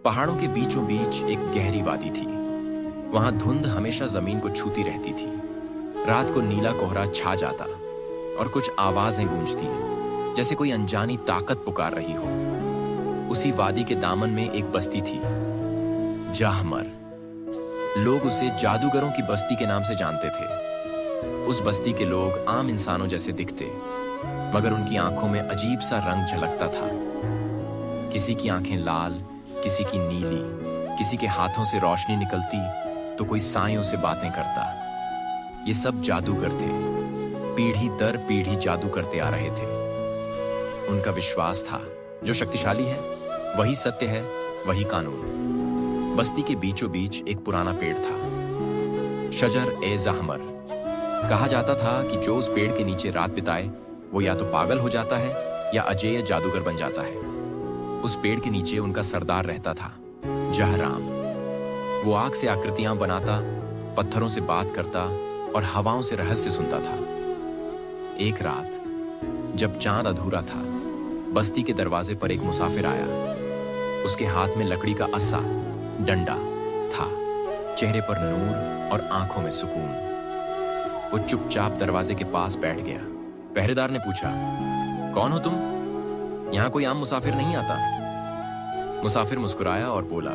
पहाड़ों के बीचों बीच एक गहरी वादी थी। वहां धुंध हमेशा जमीन को छूती रहती थी। रात को नीला कोहरा छा जाता और कुछ आवाजें गूंजती, जैसे कोई अनजानी ताकत पुकार रही हो। उसी वादी के दामन में एक बस्ती थी, जाहमर। लोग उसे जादूगरों की बस्ती के नाम से जानते थे। उस बस्ती के लोग आम इंसानों जैसे दिखते, मगर उनकी आंखों में अजीब सा रंग झलकता था। किसी की आंखें लाल, किसी की नीली, किसी के हाथों से रोशनी निकलती तो कोई सायों से बातें करता। ये सब जादूगर थे, पीढ़ी दर पीढ़ी जादू करते आ रहे थे। उनका विश्वास था, जो शक्तिशाली है वही सत्य है, वही कानून। बस्ती के बीचों बीच एक पुराना पेड़ था, शजर ए जाहमर। कहा जाता था कि जो उस पेड़ के नीचे रात बिताए वो या तो पागल हो जाता है या अजेय जादूगर बन जाता है। उस पेड़ के नीचे उनका सरदार रहता था, जहराम। वो आग से आकृतियां बनाता, पत्थरों से बात करता और हवाओं से रहस्य सुनता था। एक रात जब चांद अधूरा था, बस्ती के दरवाजे पर एक मुसाफिर आया। उसके हाथ में लकड़ी का अस्सा, डंडा था, चेहरे पर नूर और आंखों में सुकून। वो चुपचाप दरवाजे के पास बैठ गया। पहरेदार ने पूछा, कौन हो तुम? यहां कोई आम मुसाफिर नहीं आता। मुसाफिर मुस्कुराया और बोला,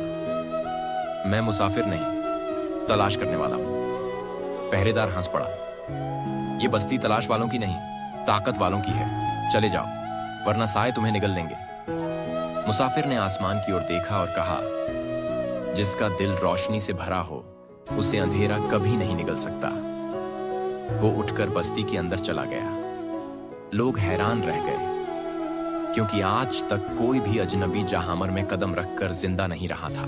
मैं मुसाफिर नहीं, तलाश करने वाला हूं। पहरेदार हंस पड़ा, ये बस्ती तलाश वालों की नहीं, ताकत वालों की है। चले जाओ, वरना साए तुम्हें निगल लेंगे। मुसाफिर ने आसमान की ओर देखा और कहा, जिसका दिल रोशनी से भरा हो उसे अंधेरा कभी नहीं निगल सकता। वो उठकर बस्ती के अंदर चला गया। लोग हैरान रह गए, क्योंकि आज तक कोई भी अजनबी जाहमर में कदम रखकर जिंदा नहीं रहा था।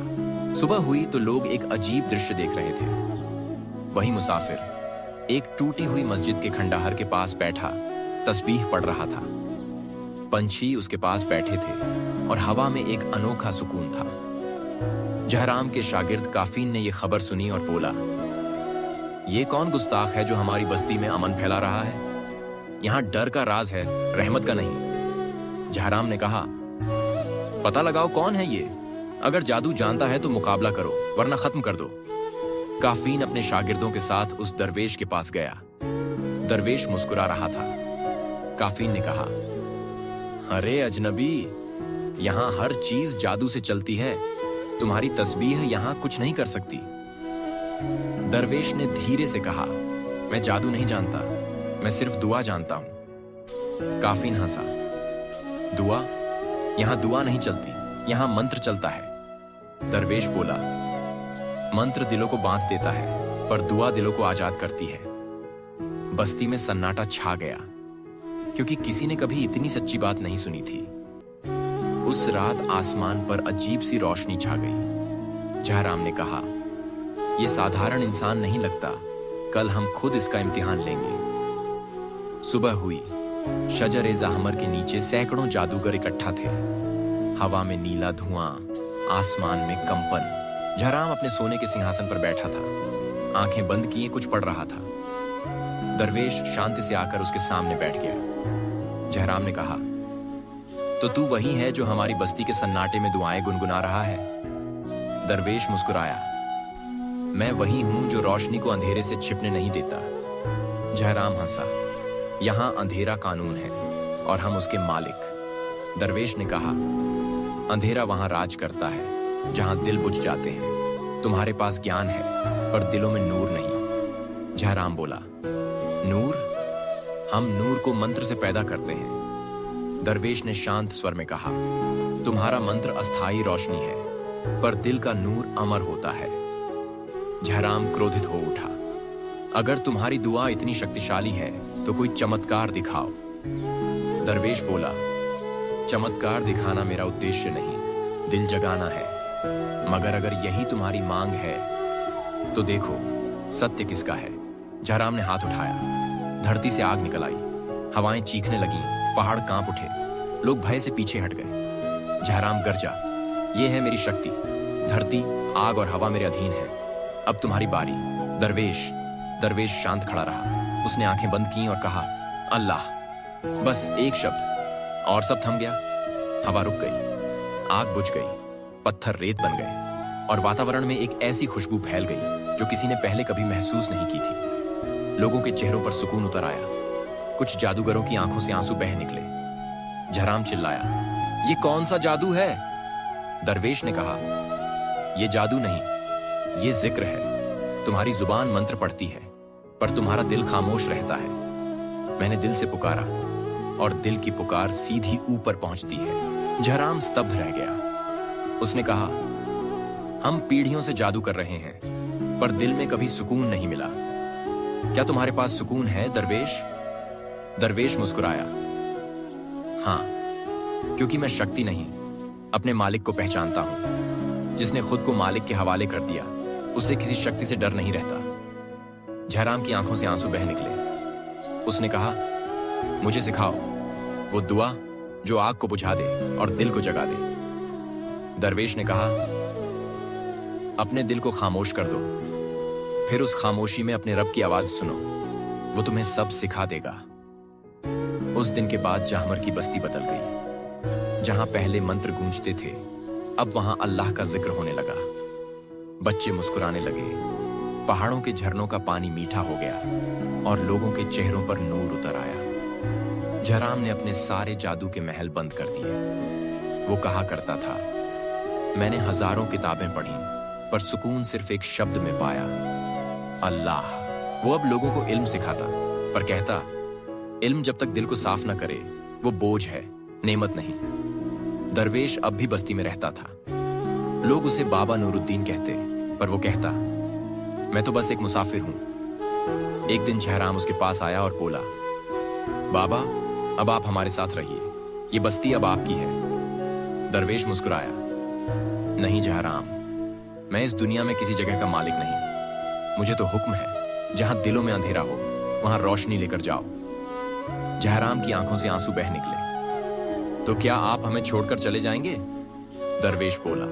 सुबह हुई तो लोग एक अजीब दृश्य देख रहे थे। वही मुसाफिर एक टूटी हुई मस्जिद के खंडहर के पास बैठा तस्बीह पढ़ रहा था। पंछी उसके पास बैठे थे और हवा में एक अनोखा सुकून था। जहराम के शागिर्द काफीन ने यह खबर सुनी और बोला, ये कौन गुस्ताख है जो हमारी बस्ती में अमन फैला रहा है? यहां डर का राज है, रहमत का नहीं। जहराम ने कहा, पता लगाओ कौन है ये। अगर जादू जानता है तो मुकाबला करो, वरना खत्म कर दो। काफीन अपने शागिर्दों के साथ उस दरवेश के पास गया। दरवेश मुस्कुरा रहा था। काफीन ने कहा, अरे अजनबी, यहां हर चीज जादू से चलती है। तुम्हारी तस्बीह यहां कुछ नहीं कर सकती। दरवेश ने धीरे से कहा, मैं जादू नहीं जानता, मैं सिर्फ दुआ जानता हूं। काफीन हंसा, दुआ? यहां दुआ नहीं चलती, यहां मंत्र चलता है। दरवेश बोला, मंत्र दिलों को बांध देता है, पर दुआ दिलों को आजाद करती है। बस्ती में सन्नाटा छा गया, क्योंकि किसी ने कभी इतनी सच्ची बात नहीं सुनी थी। उस रात आसमान पर अजीब सी रोशनी छा गई। जहराम ने कहा, यह साधारण इंसान नहीं लगता, कल हम खुद इसका इम्तिहान लेंगे। सुबह हुई। शजर जाहमर के नीचे सैकड़ों जादूगर इकट्ठा थे। हवा में नीला धुआं, आसमान में कंपन। जहराम अपने सोने के सिंहासन पर बैठा था, आंखें बंद किए कुछ पढ़ रहा था। दरवेश शांति से आकर उसके सामने बैठ गया। जहराम ने कहा, तो तू वही है जो हमारी बस्ती के सन्नाटे में दुआएं गुनगुना रहा है? दरवेश मुस्कुराया, मैं वही हूं जो रोशनी को अंधेरे से छिपने नहीं देता। जहराम हंसा, यहां अंधेरा कानून है और हम उसके मालिक। दरवेश ने कहा, अंधेरा वहां राज करता है जहां दिल बुझ जाते हैं। तुम्हारे पास ज्ञान है, पर दिलों में नूर नहीं। जहराम बोला, नूर? हम नूर को मंत्र से पैदा करते हैं। दरवेश ने शांत स्वर में कहा, तुम्हारा मंत्र अस्थाई रोशनी है, पर दिल का नूर अमर होता है। जहराम क्रोधित हो उठा, अगर तुम्हारी दुआ इतनी शक्तिशाली है तो कोई चमत्कार दिखाओ। दरवेश बोला, चमत्कार दिखाना मेरा उद्देश्य नहीं, दिल जगाना है। मगर अगर यही तुम्हारी मांग है तो देखो सत्य किसका है। जहराम ने हाथ उठाया, धरती से आग निकल आई, हवाएं चीखने लगी, पहाड़ कांप उठे, लोग भय से पीछे हट गए। जहराम गरजा, ये है मेरी शक्ति, धरती, आग और हवा मेरे अधीन है। अब तुम्हारी बारी। दरवेश शांत खड़ा रहा। उसने आंखें बंद की और कहा, अल्लाह। बस एक शब्द और सब थम गया। हवा रुक गई, आग बुझ गई, पत्थर रेत बन गए और वातावरण में एक ऐसी खुशबू फैल गई जो किसी ने पहले कभी महसूस नहीं की थी। लोगों के चेहरों पर सुकून उतर आया। कुछ जादूगरों की आंखों से आंसू बह निकले। जहराम चिल्लाया, ये कौन सा जादू है? दरवेश ने कहा, ये जादू नहीं, ये जिक्र है। तुम्हारी जुबान मंत्र पढ़ती है पर तुम्हारा दिल खामोश रहता है। मैंने दिल से पुकारा और दिल की पुकार सीधी ऊपर पहुंचती है। जहराम स्तब्ध रह गया। उसने कहा, हम पीढ़ियों से जादू कर रहे हैं पर दिल में कभी सुकून नहीं मिला। क्या तुम्हारे पास सुकून है दरवेश? दरवेश मुस्कुराया, हाँ, क्योंकि मैं शक्ति नहीं, अपने मालिक को पहचानता हूं। जिसने खुद को मालिक के हवाले कर दिया, उसे किसी शक्ति से डर नहीं रहता। जहराम की आंखों से आंसू बह निकले। उसने कहा, मुझे सिखाओ वो दुआ जो आग को बुझा दे और दिल को जगा दे। दरवेश ने कहा, अपने दिल को खामोश कर दो, फिर उस खामोशी में अपने रब की आवाज सुनो, वो तुम्हें सब सिखा देगा। उस दिन के बाद जाहमर की बस्ती बदल गई। जहां पहले मंत्र गूंजते थे, अब वहां अल्लाह का जिक्र होने लगा। बच्चे मुस्कुराने लगे, पहाड़ों के झरनों का पानी मीठा हो गया और लोगों के चेहरों पर नूर उतर आया। जहराम ने अपने सारे जादू के महल बंद कर दिए। वो कहा करता था, मैंने हजारों किताबें पढ़ी पर सुकून सिर्फ एक शब्द में पाया, अल्लाह। वो अब लोगों को इल्म सिखाता पर कहता, इल्म जब तक दिल को साफ न करे वो बोझ है, नेमत नहीं। दरवेश अब भी बस्ती में रहता था। लोग उसे बाबा नूरुद्दीन कहते पर वो कहता, मैं तो बस एक मुसाफिर हूं। एक दिन जहराम उसके पास आया और बोला, बाबा, अब आप हमारे साथ रहिए, ये बस्ती अब आपकी है। दरवेश मुस्कुराया, नहीं जहराम, मैं इस दुनिया में किसी जगह का मालिक नहीं। मुझे तो हुक्म है, जहां दिलों में अंधेरा हो वहां रोशनी लेकर जाओ। जहराम की आंखों से आंसू बह निकले। तो क्या आप हमें छोड़कर चले जाएंगे? दरवेश बोला,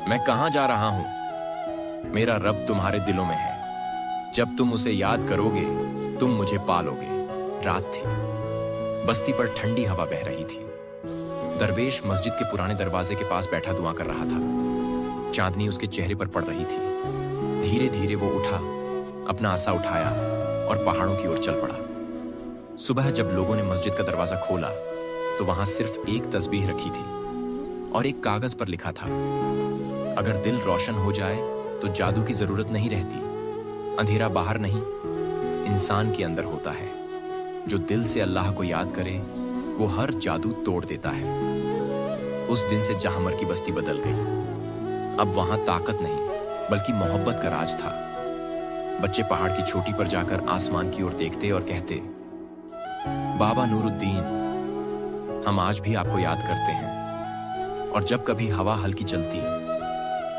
मैं कहां जा रहा हूं? मेरा रब तुम्हारे दिलों में है। जब तुम उसे याद करोगे तुम मुझे पालोगे। रात थी। बस्ती पर ठंडी हवा बह रही थी। दरवेश मस्जिद के पुराने दरवाजे के पास बैठा दुआ कर रहा था। चांदनी उसके चेहरे पर पड़ रही थी। धीरे धीरे वो उठा, अपना आसा उठाया और पहाड़ों की ओर चल पड़ा। सुबह जब लोगों ने मस्जिद का दरवाजा खोला तो वहां सिर्फ एक तस्बीह रखी थी और एक कागज पर लिखा था, अगर दिल रोशन हो जाए तो जादू की जरूरत नहीं रहती। अंधेरा बाहर नहीं, इंसान के अंदर होता है। जो दिल से अल्लाह को याद करे वो हर जादू तोड़ देता है। उस दिन से जाहमर की बस्ती बदल गई। अब वहां ताकत नहीं बल्कि मोहब्बत का राज था। बच्चे पहाड़ की चोटी पर जाकर आसमान की ओर देखते और कहते, बाबा नूरुद्दीन, हम आज भी आपको याद करते हैं। और जब कभी हवा हल्की चलती,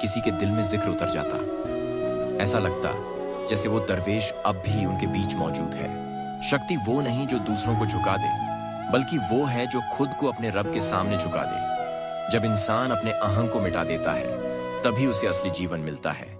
किसी के दिल में जिक्र उतर जाता, ऐसा लगता जैसे वो दरवेश अब भी उनके बीच मौजूद है। शक्ति वो नहीं जो दूसरों को झुका दे, बल्कि वो है जो खुद को अपने रब के सामने झुका दे। जब इंसान अपने अहं को मिटा देता है, तभी उसे असली जीवन मिलता है।